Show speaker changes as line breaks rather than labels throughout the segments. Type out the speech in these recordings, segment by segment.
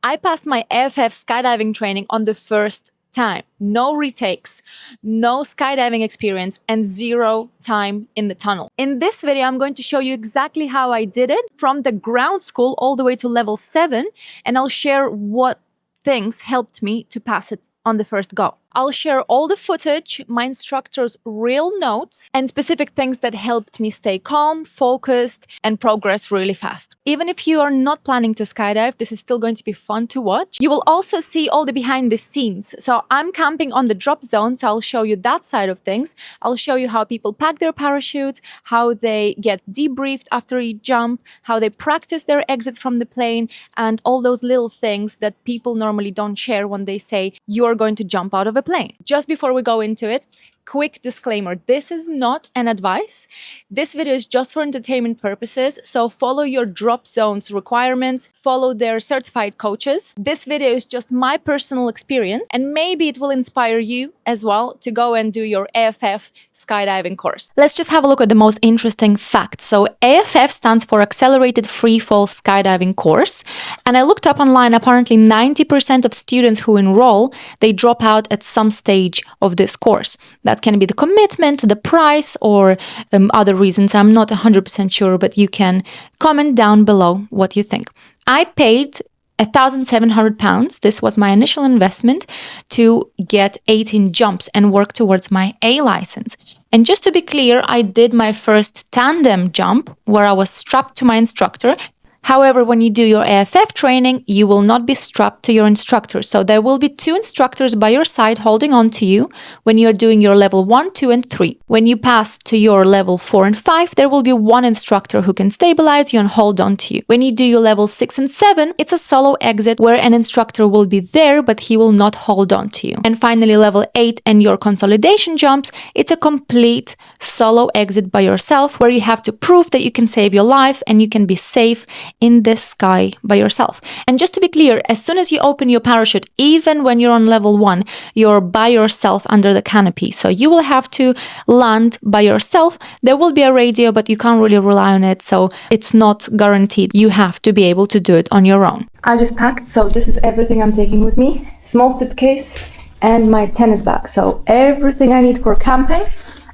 I passed my AFF skydiving training on the first time. No retakes, no skydiving experience, and 0 time in the tunnel. In this video, I'm going to show you exactly how I did it from the ground school all the way to level 7, and I'll share what things helped me to pass it on the first go. I'll share all the footage, my instructor's real notes, and specific things that helped me stay calm, focused, and progress really fast. Even if you are not planning to skydive, this is still going to be fun to watch. You will also see all the behind the scenes. So I'm camping on the Dropzone, so I'll show you that side of things. I'll show you how people pack their parachutes, how they get debriefed after each jump, how they practice their exits from the plane, and all those little things that people normally don't share when they say you're going to jump out of a plane. Just before we go into it, quick disclaimer, this is not an advice. This video is just for entertainment purposes, so follow your Dropzone's requirements, follow their certified coaches. This video is just my personal experience, and maybe it will inspire you as well to go and do your AFF skydiving course. Let's just have a look at the most interesting facts. So AFF stands for Accelerated Freefall Skydiving Course, and I looked up online, apparently 90% of students who enroll, they drop out at some stage of this course. That can be the commitment, the price, or other reasons. I'm not 100% sure, but you can comment down below what you think. I paid £1,700. This was my initial investment to get 18 jumps and work towards my A license. And just to be clear, I did my first tandem jump where I was strapped to my instructor. However, when you do your AFF training, you will not be strapped to your instructor. So there will be 2 instructors by your side holding on to you when you're doing your level 1, 2, and 3. When you pass to your level 4 and 5, there will be 1 instructor who can stabilize you and hold on to you. When you do your level 6 and 7, it's a solo exit where an instructor will be there, but he will not hold on to you. And finally, level 8 and your consolidation jumps, it's a complete solo exit by yourself where you have to prove that you can save your life and you can be safe in this sky by yourself. And just to be clear, as soon as you open your parachute, even when you're on level 1, you're by yourself under the canopy. So you will have to land by yourself. There will be a radio, but you can't really rely on it. So it's not guaranteed. You have to be able to do it on your own. I just packed. So this is everything I'm taking with me. Small suitcase and my tennis bag. So everything I need for camping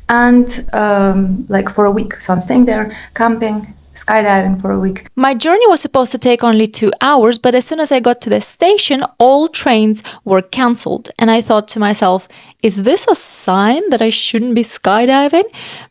and like for a week. So I'm staying there, camping, skydiving for a week. My journey was supposed to take only 2 hours, but as soon as I got to the station, all trains were cancelled. And I thought to myself, is this a sign that I shouldn't be skydiving?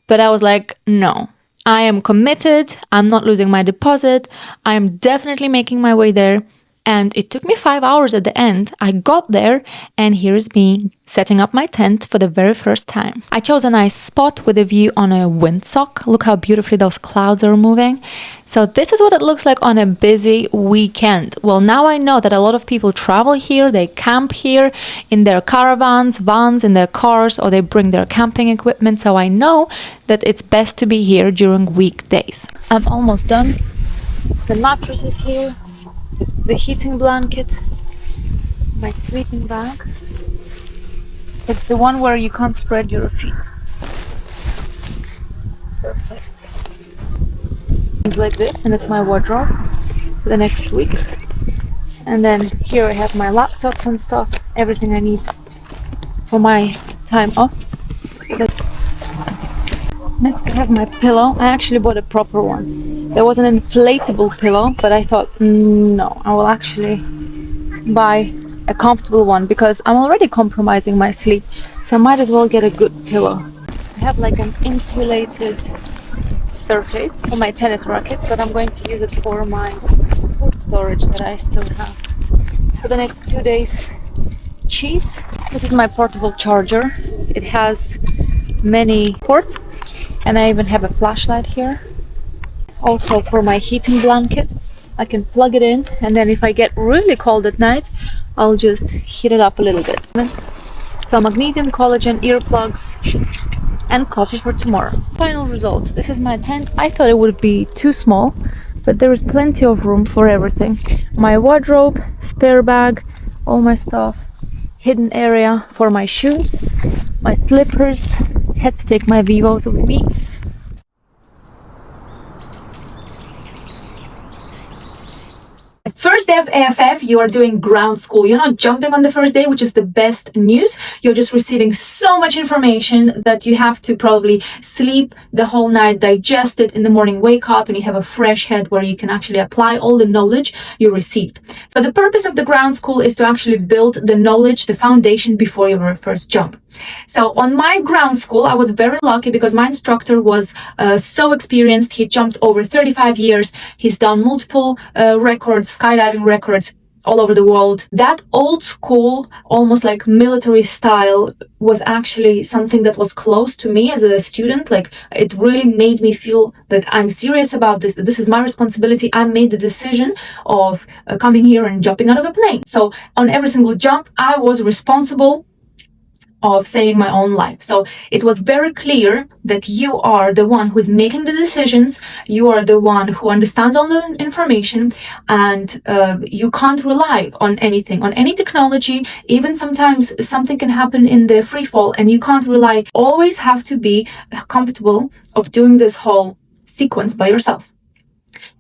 But I was like, no, I am committed. I'm not losing my deposit. I am definitely making my way there. And it took me 5 hours at the end. I got there, and here's me setting up my tent for the very first time. I chose a nice spot with a view on a windsock. Look how beautifully those clouds are moving. So this is what it looks like on a busy weekend. Well, now I know that a lot of people travel here, they camp here in their caravans, vans, in their cars, or they bring their camping equipment. So I know that it's best to be here during weekdays. I'm almost done. The mattress is here. The heating blanket, my sleeping bag. It's the one where you can't spread your feet. Perfect. It's like this, and it's my wardrobe for the next week. And then here I have my laptops and stuff, everything I need for my time off. Next I have my pillow. I actually bought a proper one. There was an inflatable pillow, but I thought, no, I will actually buy a comfortable one because I'm already compromising my sleep, so I might as well get a good pillow. I have like an insulated surface for my tennis rackets, but I'm going to use it for my food storage that I still have for the next 2 days. Cheese. This is my portable charger. It has many ports, and I even have a flashlight here. Also for my heating blanket, I can plug it in, and then if I get really cold at night, I'll just heat it up a little bit. So magnesium, collagen, earplugs, and coffee for tomorrow. Final result. This is my tent. I thought it would be too small, but there is plenty of room for everything. My wardrobe, spare bag, all my stuff, hidden area for my shoes, my slippers. Had to take my Vivos with me. First day of AFF, you are doing ground school. You're not jumping on the first day, which is the best news. You're just receiving so much information that you have to probably sleep the whole night, digest it in the morning, wake up, and you have a fresh head where you can actually apply all the knowledge you received. So the purpose of the ground school is to actually build the knowledge, the foundation before your first jump. So on my ground school, I was very lucky because my instructor was so experienced. He jumped over 35 years. He's done multiple records, skydiving records all over the world. That old school, almost like military style, was actually something that was close to me as a student. Like, it really made me feel that I'm serious about this, that this is my responsibility. I made the decision of coming here and jumping out of a plane. So on every single jump, I was responsible of saving my own life. So it was very clear that you are the one who is making the decisions. You are the one who understands all the information, and you can't rely on anything, on any technology. Even sometimes something can happen in the free fall and you can't rely. Always have to be comfortable of doing this whole sequence by yourself.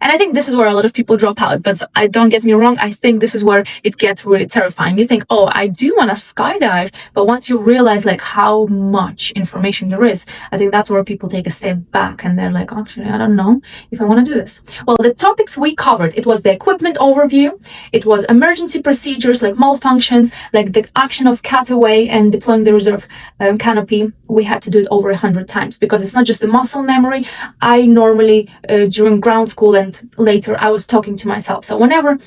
And I think this is where a lot of people drop out, but don't get me wrong, I think this is where it gets really terrifying. You think, oh, I do want to skydive, but once you realize like how much information there is, I think that's where people take a step back and they're like, actually, I don't know if I want to do this. Well, the topics we covered, it was the equipment overview, it was emergency procedures like malfunctions, like the action of cutaway and deploying the reserve canopy. We had to do it over 100 times because it's not just a muscle memory. I normally, during ground school and later, I was talking to myself. So whenever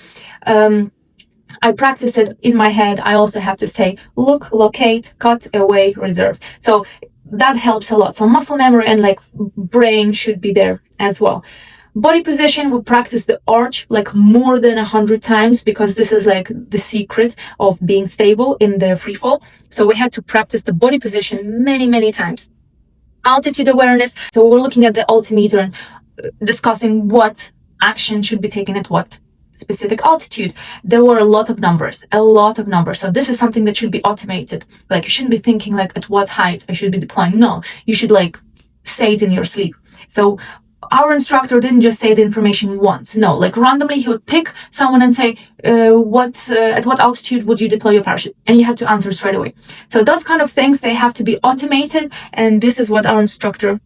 I practice it in my head, I also have to say, look, locate, cut, away, reserve. So that helps a lot. So muscle memory and like brain should be there as well. Body position, we practice the arch like more than 100 times because this is like the secret of being stable in the free fall. So we had to practice the body position many, many times. Altitude awareness. So we were looking at the altimeter and discussing what action should be taken at what specific altitude. There were a lot of numbers. So this is something that should be automated. Like, you shouldn't be thinking like at what height I should be deploying. No, you should like say it in your sleep. So our instructor didn't just say the information once. No, like randomly he would pick someone and say, at what altitude would you deploy your parachute? And you had to answer straight away. So those kind of things, they have to be automated. And this is what our instructor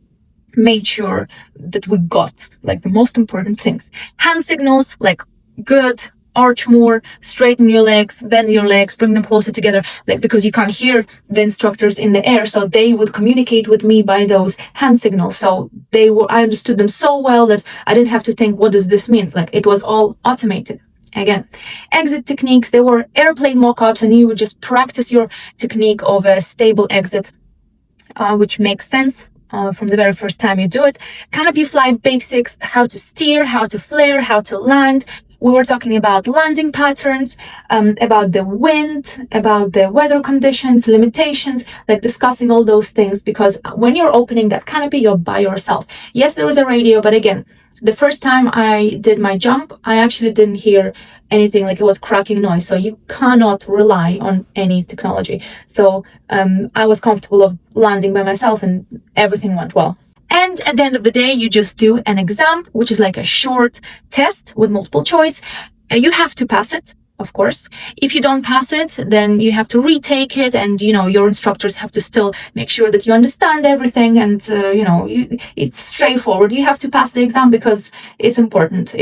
made sure that we got, like the most important things. Hand signals, like good, arch more, straighten your legs, bend your legs, bring them closer together, like because you can't hear the instructors in the air, so they would communicate with me by those hand signals. So I understood them so well that I didn't have to think, what does this mean? Like, it was all automated. Again, exit techniques, there were airplane mock-ups, and you would just practice your technique of a stable exit, which makes sense from the very first time you do it. Canopy flight basics, how to steer, how to flare, how to land. We were talking about landing patterns, about the wind, about the weather conditions, limitations, like discussing all those things, because when you're opening that canopy, you're by yourself. Yes, there was a radio, but again, the first time I did my jump, I actually didn't hear anything, like it was cracking noise. So you cannot rely on any technology. So I was comfortable of landing by myself and everything went well. And at the end of the day, you just do an exam, which is like a short test with multiple choice. You have to pass it, of course. If you don't pass it, then you have to retake it. And, your instructors have to still make sure that you understand everything. And, it's straightforward. You have to pass the exam because it's important.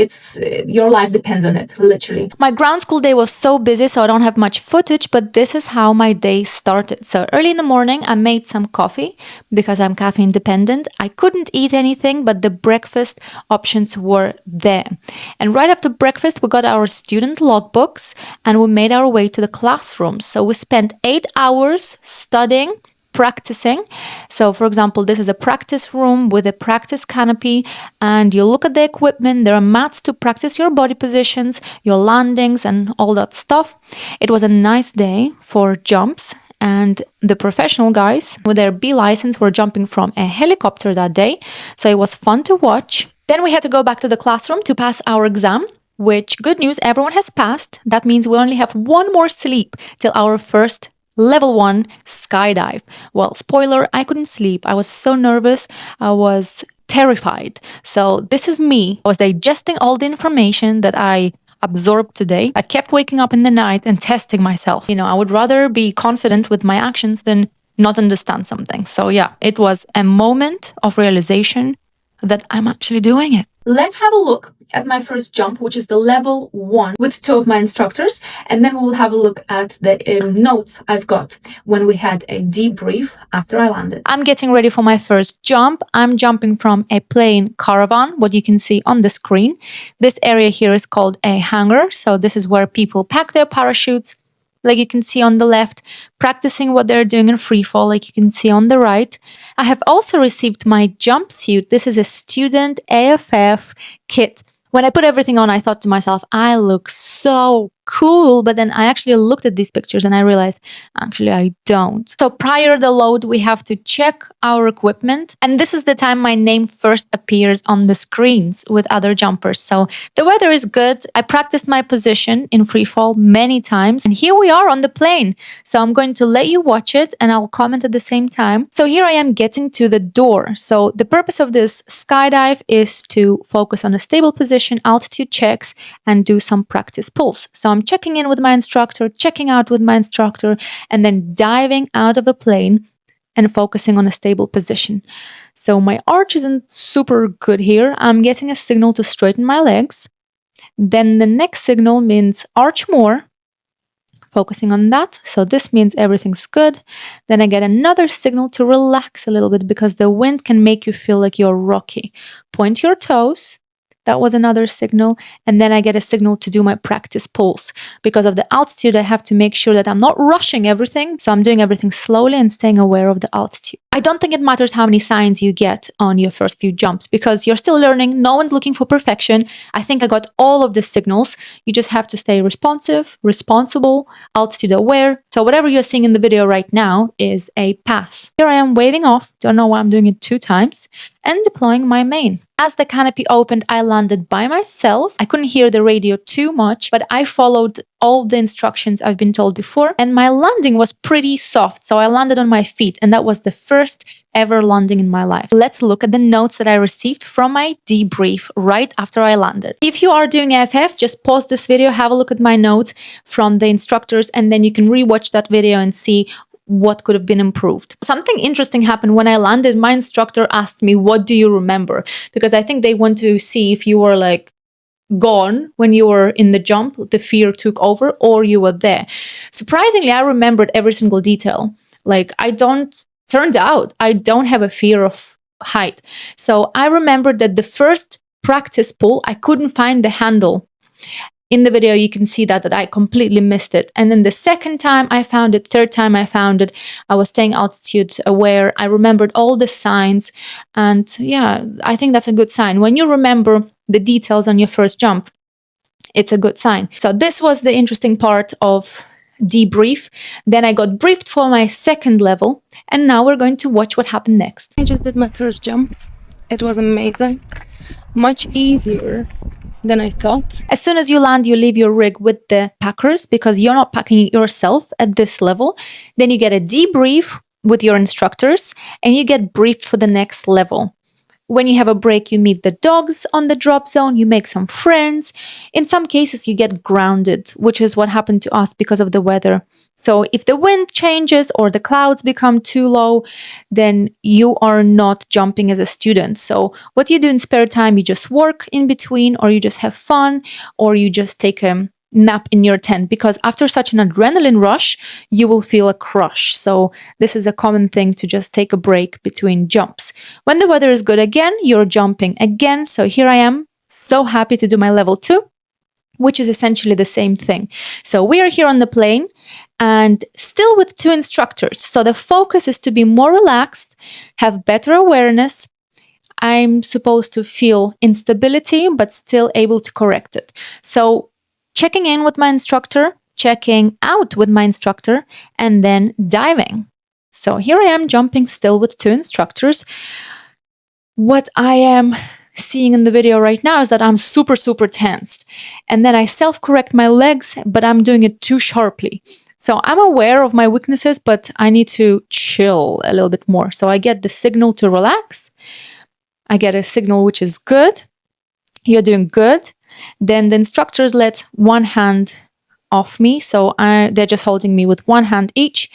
Your life depends on it, literally. My ground school day was so busy, so I don't have much footage, but this is how my day started. So early in the morning, I made some coffee because I'm caffeine dependent. I couldn't eat anything, but the breakfast options were there. And right after breakfast, we got our student logbooks and we made our way to the classrooms. So we spent 8 hours studying, practicing. So for example, this is a practice room with a practice canopy, and you look at the equipment. There are mats to practice your body positions, your landings and all that stuff. It was a nice day for jumps, and the professional guys with their B license were jumping from a helicopter that day. So it was fun to watch. Then we had to go back to the classroom to pass our exam, which, good news, everyone has passed. That means we only have one more sleep till our first level 1 skydive. Well, spoiler, I couldn't sleep. I was so nervous. I was terrified. So this is me. I was digesting all the information that I absorbed today. I kept waking up in the night and testing myself. You know, I would rather be confident with my actions than not understand something. So yeah, it was a moment of realization that I'm actually doing it. Let's have a look at my first jump, which is the level 1 with 2 of my instructors. And then we'll have a look at the notes I've got when we had a debrief after I landed. I'm getting ready for my first jump. I'm jumping from a plane caravan, what you can see on the screen. This area here is called a hangar. So this is where people pack their parachutes, like you can see on the left, practicing what they're doing in freefall, like you can see on the right. I have also received my jumpsuit. This is a student AFF kit. When I put everything on, I thought to myself, I look so cool. But then I actually looked at these pictures and I realized, actually, I don't. So prior to the load, we have to check our equipment. And this is the time my name first appears on the screens with other jumpers. So the weather is good. I practiced my position in freefall many times. And here we are on the plane. So I'm going to let you watch it and I'll comment at the same time. So here I am getting to the door. So the purpose of this skydive is to focus on a stable position, altitude checks, and do some practice pulls. So I'm checking in with my instructor, checking out with my instructor, and then diving out of a plane and focusing on a stable position. So my arch isn't super good here. I'm getting a signal to straighten my legs. Then the next signal means arch more, focusing on that. So this means everything's good. Then I get another signal to relax a little bit because the wind can make you feel like you're rocky. Point your toes. That was another signal. And then I get a signal to do my practice pulls. Because of the altitude, I have to make sure that I'm not rushing everything. So I'm doing everything slowly and staying aware of the altitude. I don't think it matters how many signs you get on your first few jumps because you're still learning. No one's looking for perfection. I think I got all of the signals. You just have to stay responsive, responsible, altitude aware. So whatever you're seeing in the video right now is a pass. Here I am waving off. Don't know why I'm doing it 2 times. And deploying my main. As the canopy opened, I landed by myself. I couldn't hear the radio too much, but I followed all the instructions I've been told before. And my landing was pretty soft, so I landed on my feet. And that was the first ever landing in my life. Let's look at the notes that I received from my debrief right after I landed. If you are doing AFF, just pause this video, have a look at my notes from the instructors, and then you can rewatch that video and see what could have been improved. Something interesting happened when I landed. My instructor asked me, what do you remember? Because I think they want to see if you were like gone when you were in the jump, the fear took over, or you were there. Surprisingly, I remembered every single detail. Like turns out I don't have a fear of height. So I remembered that the first practice pull, I couldn't find the handle. In the video, you can see that I completely missed it. And then the second time I found it, third time I found it, I was staying altitude aware. I remembered all the signs. And yeah, I think that's a good sign. When you remember the details on your first jump, it's a good sign. So this was the interesting part of debrief. Then I got briefed for my second level. And now we're going to watch what happened next.
I just did my first jump. It was amazing. Much easier than I thought.
As soon as you land, you leave your rig with the packers because you're not packing it yourself at this level. Then you get a debrief with your instructors and you get briefed for the next level. When you have a break, you meet the dogs on the drop zone, you make some friends. In some cases, you get grounded, which is what happened to us because of the weather. So if the wind changes or the clouds become too low, then you are not jumping as a student. So what you do in spare time, you just work in between, or you just have fun, or you just take a nap in your tent, because after such an adrenaline rush, you will feel a crush. So this is a common thing, to just take a break between jumps. When the weather is good again, you're jumping again. So here I am, so happy to do my level 2, which is essentially the same thing. So we are here on the plane and still with 2 instructors. So the focus is to be more relaxed, have better awareness. I'm supposed to feel instability, but still able to correct it. So checking in with my instructor, checking out with my instructor, and then diving. So here I am jumping still with 2 instructors. What I am seeing in the video right now is that I'm super, super tensed. And then I self-correct my legs, but I'm doing it too sharply. So I'm aware of my weaknesses, but I need to chill a little bit more. So I get the signal to relax. I get a signal which is good. You're doing good. Then the instructors let one hand off me, so they're just holding me with one hand each,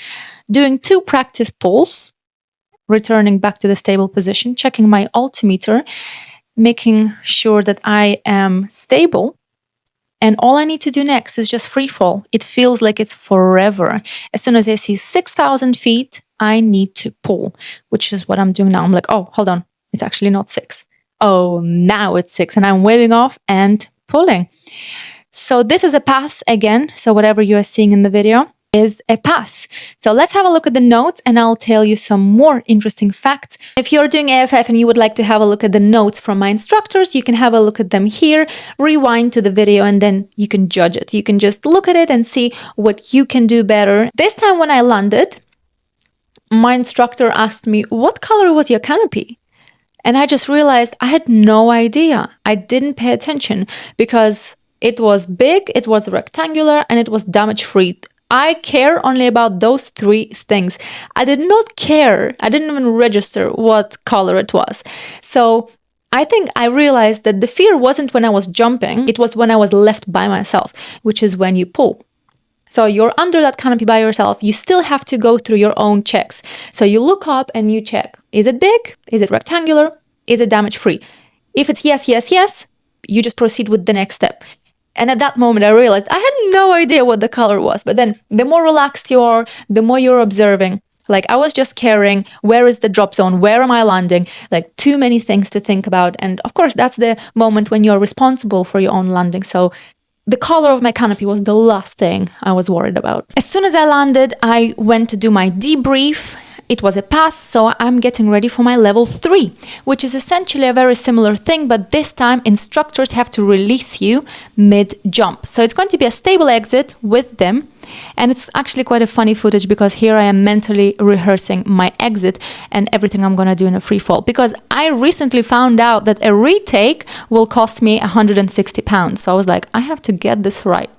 doing 2 practice pulls, returning back to the stable position, checking my altimeter, making sure that I am stable. And all I need to do next is just free fall. It feels like it's forever. As soon as I see 6,000 feet, I need to pull, which is what I'm doing now. I'm like, oh, hold on. It's actually not 6. Oh, now it's 6. And I'm waving off and pulling. So this is a pass again. So whatever you are seeing in the video is a pass. So let's have a look at the notes and I'll tell you some more interesting facts. If you're doing AFF and you would like to have a look at the notes from my instructors, you can have a look at them here, rewind to the video, and then you can judge it. You can just look at it and see what you can do better. This time when I landed, my instructor asked me, what color was your canopy? And I just realized I had no idea. I didn't pay attention because it was big, it was rectangular, and it was damage-free. I care only about those 3 things. I did not care. I didn't even register what color it was. So I think I realized that the fear wasn't when I was jumping. It was when I was left by myself, which is when you pull. So you're under that canopy by yourself. You still have to go through your own checks. So you look up and you check. Is it big? Is it rectangular? Is it damage-free? If it's yes, yes, yes, you just proceed with the next step. And at that moment, I realized I had no idea what the color was. But then the more relaxed you are, the more you're observing. Like I was just caring, where is the drop zone? Where am I landing? Like too many things to think about. And of course, that's the moment when you're responsible for your own landing. So the color of my canopy was the last thing I was worried about. As soon as I landed, I went to do my debrief. It was a pass, so I'm getting ready for my level 3, which is essentially a very similar thing, but this time instructors have to release you mid-jump. So it's going to be a stable exit with them, and it's actually quite a funny footage because here I am mentally rehearsing my exit and everything I'm gonna do in a free fall, because I recently found out that a retake will cost me £160. So I was like, I have to get this right.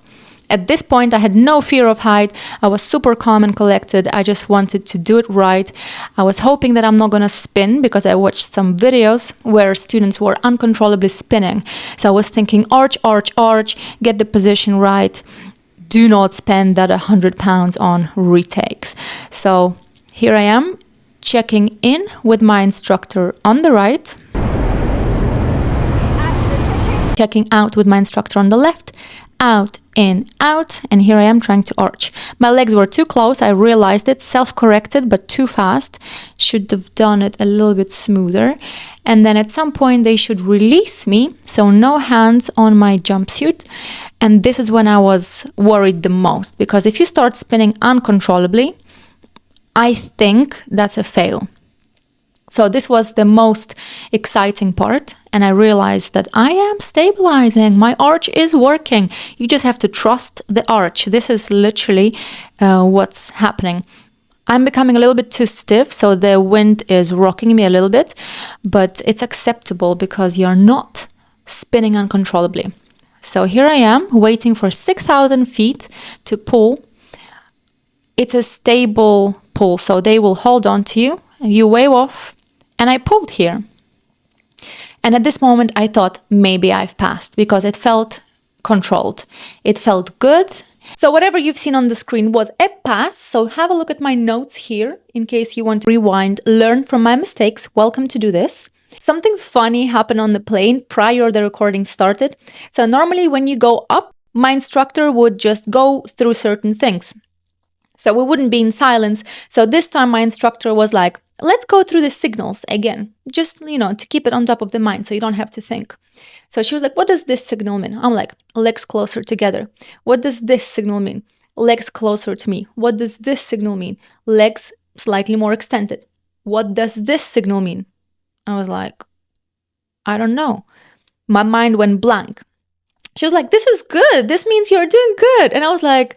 At this point, I had no fear of height. I was super calm and collected. I just wanted to do it right. I was hoping that I'm not going to spin because I watched some videos where students were uncontrollably spinning. So I was thinking arch, arch, arch, get the position right. Do not spend that £100 on retakes. So here I am checking in with my instructor on the right, checking out with my instructor on the left, out, in, out, and here I am trying to arch. My legs were too close, I realized it, self-corrected, but too fast. Should have done it a little bit smoother. And then at some point they should release me, so no hands on my jumpsuit. And this is when I was worried the most, because if you start spinning uncontrollably, I think that's a fail. So this was the most exciting part, and I realized that I am stabilizing. My arch is working. You just have to trust the arch. This is literally what's happening. I'm becoming a little bit too stiff, so the wind is rocking me a little bit, but it's acceptable because you're not spinning uncontrollably. So here I am waiting for 6,000 feet to pull. It's a stable pull, so they will hold on to you. You wave off, and I pulled here. And at this moment, I thought maybe I've passed because it felt controlled. It felt good. So whatever you've seen on the screen was a pass. So have a look at my notes here in case you want to rewind, learn from my mistakes. Welcome to do this. Something funny happened on the plane prior the recording started. So normally when you go up, my instructor would just go through certain things. So we wouldn't be in silence. So this time my instructor was like, let's go through the signals again, just, to keep it on top of the mind so you don't have to think. So she was like, what does this signal mean? I'm like, legs closer together. What does this signal mean? Legs closer to me. What does this signal mean? Legs slightly more extended. What does this signal mean? I was like, I don't know. My mind went blank. She was like, this is good. This means you're doing good. And I was like,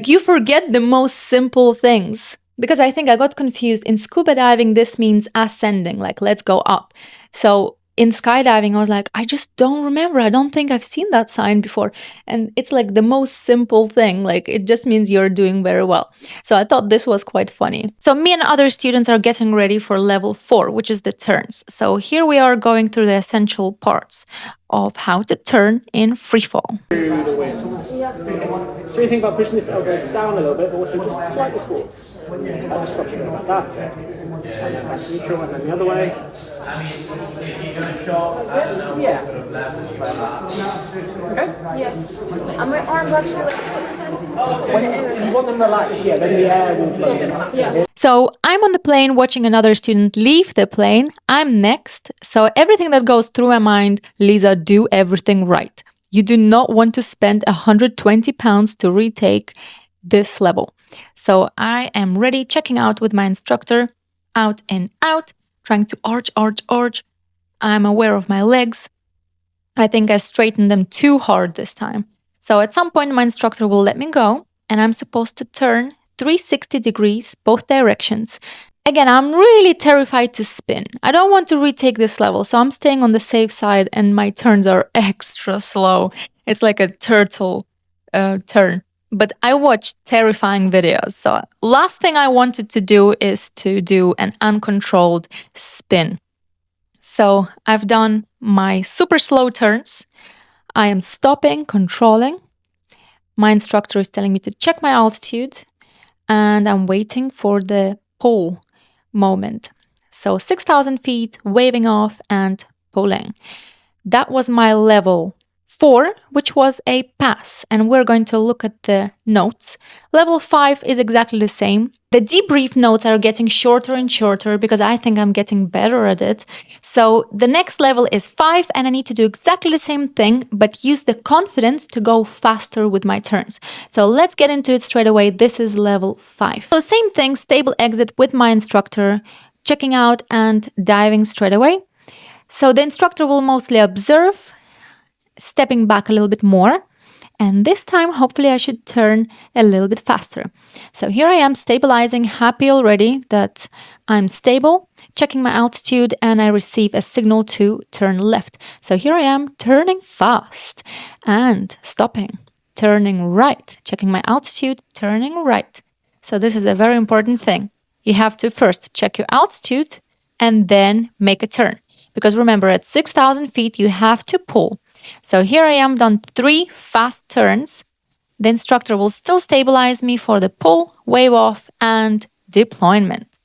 you forget the most simple things. Because I think I got confused. In scuba diving, this means ascending, like let's go up. So in skydiving, I was like, I just don't remember. I don't think I've seen that sign before. And it's like the most simple thing. Like, it just means you're doing very well. So I thought this was quite funny. So me and other students are getting ready for level 4, which is the turns. So here we are going through the essential parts of how to turn in freefall.
So you think about pushing this elbow down a little bit, but also just slightly forwards. That just stops you like that. That's it. And then back to neutral, and then the other way. Yeah. Okay?
Yeah. And my arms actually like
When you want them relaxed, yeah, then the air will flow.
yeah.
So I'm on the plane watching another student leave the plane. I'm next. So everything that goes through my mind, Lisa, do everything right. You do not want to spend 120 pounds to retake this level. So I am ready, checking out with my instructor, out and out, trying to arch. I'm aware of my legs. I think I straightened them too hard this time. So at some point, my instructor will let me go, and I'm supposed to turn 360 degrees, both directions. Again, I'm really terrified to spin. I don't want to retake this level, so I'm staying on the safe side, and my turns are extra slow. It's like a turtle turn. But I watched terrifying videos. So last thing I wanted to do is to do an uncontrolled spin. So I've done my super slow turns. I am stopping, controlling. My instructor is telling me to check my altitude, and I'm waiting for the pull moment. So 6,000 feet, waving off and pulling. That was my level 4, which was a pass, and we're going to look at the notes. Level 5 is exactly the same. The debrief notes are getting shorter and shorter because I think I'm getting better at it. So the next level is 5, and I need to do exactly the same thing, but use the confidence to go faster with my turns. So let's get into it straight away. This is level 5. So same thing, stable exit with my instructor, checking out and diving straight away. So the instructor will mostly observe, stepping back a little bit more. And this time, hopefully, I should turn a little bit faster. So here I am stabilizing, happy already that I'm stable, checking my altitude, and I receive a signal to turn left. So here I am turning fast and stopping, turning right, checking my altitude, turning right. So this is a very important thing. You have to first check your altitude and then make a turn. Because remember, at 6,000 feet, you have to pull. So here I am, done 3 fast turns. The instructor will still stabilize me for the pull, wave off, and deployment.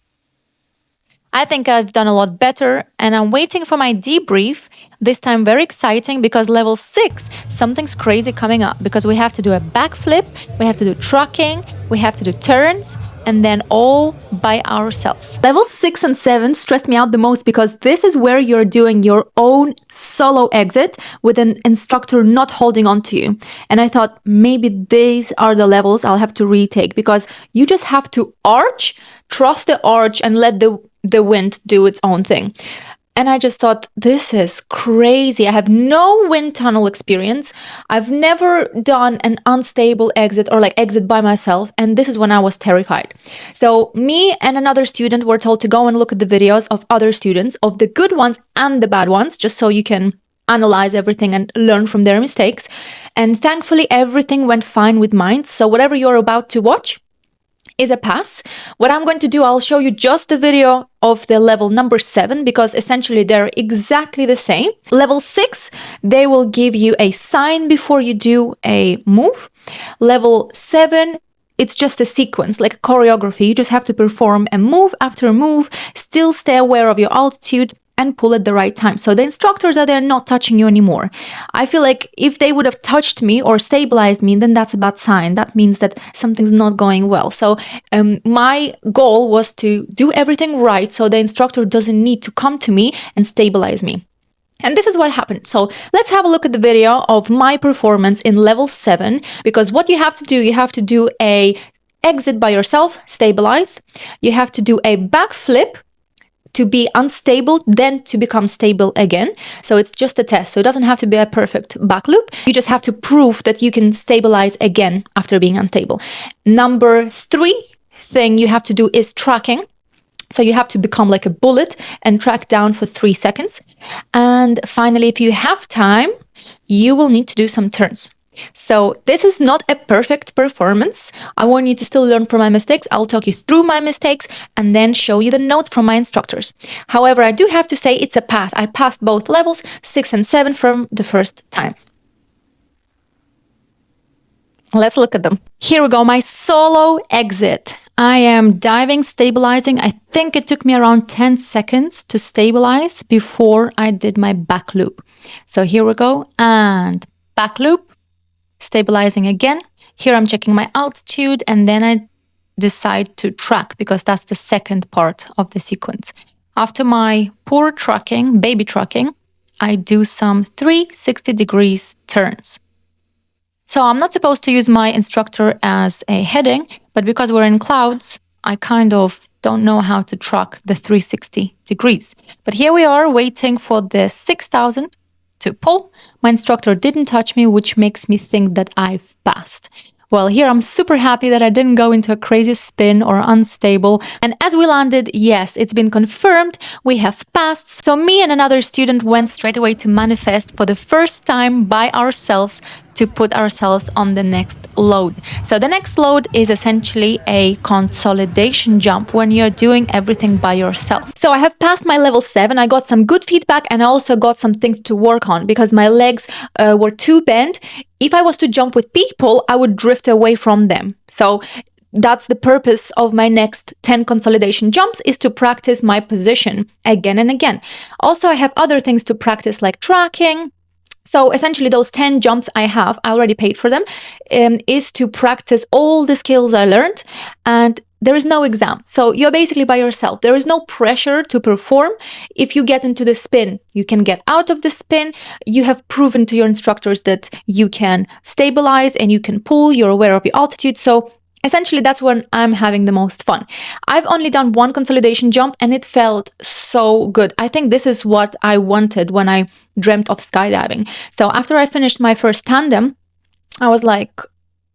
I think I've done a lot better, and I'm waiting for my debrief. This time very exciting because level 6, something's crazy coming up because we have to do a backflip, we have to do trucking, we have to do turns, and then all by ourselves. Level 6 and 7 stressed me out the most because this is where you're doing your own solo exit with an instructor not holding on to you. And I thought maybe these are the levels I'll have to retake because you just have to arch, trust the arch, and let the wind do its own thing. And I just thought, this is crazy. I have no wind tunnel experience. I've never done an unstable exit or like exit by myself. And this is when I was terrified. So me and another student were told to go and look at the videos of other students, of the good ones and the bad ones, just so you can analyze everything and learn from their mistakes. And thankfully, everything went fine with mine. So whatever you're about to watch is a pass. What I'm going to do, I'll show you just the video of the level number 7 because essentially they're exactly the same. Level 6, they will give you a sign before you do a move. Level 7, it's just a sequence, like a choreography. You just have to perform a move after a move, still stay aware of your altitude, and pull at the right time. So the instructors are there not touching you anymore. I feel like if they would have touched me or stabilized me, then that's a bad sign. That means that something's not going well. So my goal was to do everything right so the instructor doesn't need to come to me and stabilize me. And this is what happened. So let's have a look at the video of my performance in level 7, because what you have to do a exit by yourself, stabilize. You have to do a backflip to be unstable, then to become stable again. So it's just a test. So it doesn't have to be a perfect back loop. You just have to prove that you can stabilize again after being unstable. Number 3 thing you have to do is tracking. So you have to become like a bullet and track down for 3 seconds. And finally, if you have time, you will need to do some turns. So this is not a perfect performance. I want you to still learn from my mistakes. I'll talk you through my mistakes and then show you the notes from my instructors. However, I do have to say it's a pass. I passed both levels, 6 and 7 from the first time. Let's look at them. Here we go, my solo exit. I am diving, stabilizing. I think it took me around 10 seconds to stabilize before I did my back loop. So here we go, and back loop, stabilizing again. Here I'm checking my altitude, and then I decide to track because that's the second part of the sequence. After my poor tracking, baby tracking, I do some 360 degrees turns. So I'm not supposed to use my instructor as a heading, but because we're in clouds, I kind of don't know how to track the 360 degrees. But here we are waiting for the 6,000 to pull. My instructor didn't touch me, which makes me think that I've passed. Well, here I'm super happy that I didn't go into a crazy spin or unstable. And as we landed, yes, it's been confirmed, we have passed. So me and another student went straight away to manifest for the first time by ourselves to put ourselves on the next load. So the next load is essentially a consolidation jump when you're doing everything by yourself. So I have passed my level 7. I got some good feedback and I also got some things to work on because my legs were too bent. If I was to jump with people, I would drift away from them. So that's the purpose of my next 10 consolidation jumps, is to practice my position again and again. Also, I have other things to practice like tracking. So essentially those 10 jumps I already paid for them, is to practice all the skills I learned, and there is no exam. So you're basically by yourself. There is no pressure to perform. If you get into the spin, you can get out of the spin. You have proven to your instructors that you can stabilize and you can pull, you're aware of your altitude. So essentially, that's when I'm having the most fun. I've only done one consolidation jump and it felt so good. I think this is what I wanted when I dreamt of skydiving. So after I finished my first tandem, I was like,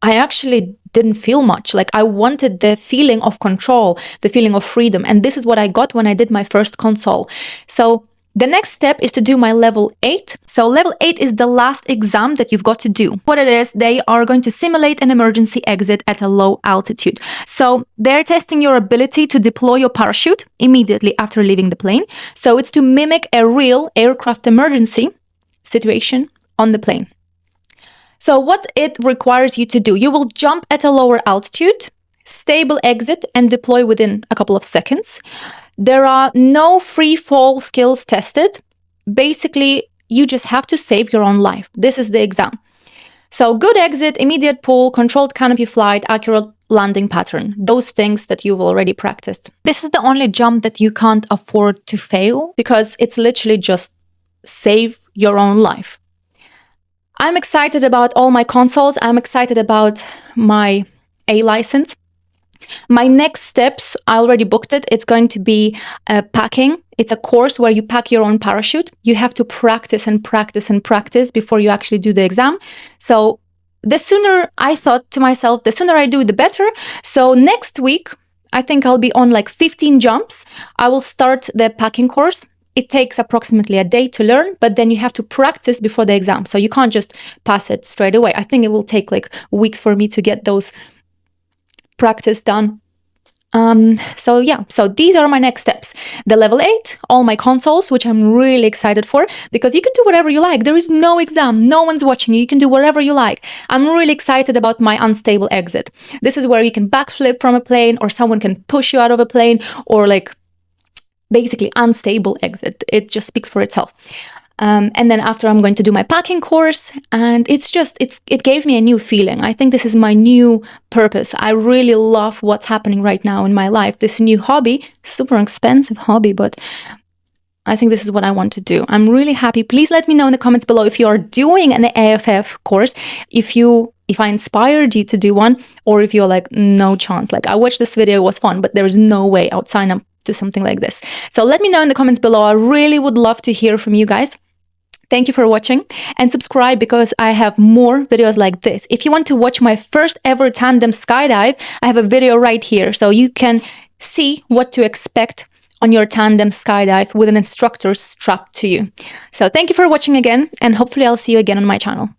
I actually didn't feel much. Like I wanted the feeling of control, the feeling of freedom. And this is what I got when I did my first console. So the next step is to do my level 8. So level 8 is the last exam that you've got to do. What it is, they are going to simulate an emergency exit at a low altitude. So they're testing your ability to deploy your parachute immediately after leaving the plane. So it's to mimic a real aircraft emergency situation on the plane. So what it requires you to do, you will jump at a lower altitude, stable exit, and deploy within a couple of seconds. There are no free fall skills tested. Basically, you just have to save your own life. This is the exam. So good exit, immediate pull, controlled canopy flight, accurate landing pattern. Those things that you've already practiced. This is the only jump that you can't afford to fail because it's literally just save your own life. I'm excited about all my consoles. I'm excited about my A license. My next steps, I already booked it. It's going to be packing. It's a course where you pack your own parachute. You have to practice and practice and practice before you actually do the exam. So the sooner, I thought to myself, the sooner I do, the better. So next week, I think I'll be on like 15 jumps. I will start the packing course. It takes approximately a day to learn, but then you have to practice before the exam. So you can't just pass it straight away. I think it will take like weeks for me to get those practice done. So these are my next steps. The level 8, all my consoles, which I'm really excited for because you can do whatever you like. There is no exam. No one's watching you. You can do whatever you like. I'm really excited about my unstable exit. This is where you can backflip from a plane or someone can push you out of a plane or like basically unstable exit. It just speaks for itself. And then after I'm going to do my packing course, and it gave me a new feeling. I think this is my new purpose. I really love what's happening right now in my life. This new hobby, super expensive hobby, but I think this is what I want to do. I'm really happy. Please let me know in the comments below if you are doing an AFF course, if I inspired you to do one, or if you're like, no chance. Like I watched this video, it was fun, but there is no way I would sign up to something like this. So let me know in the comments below. I really would love to hear from you guys. Thank you for watching and subscribe because I have more videos like this. If you want to watch my first ever tandem skydive, I have a video right here. So you can see what to expect on your tandem skydive with an instructor strapped to you. So thank you for watching again, and hopefully I'll see you again on my channel.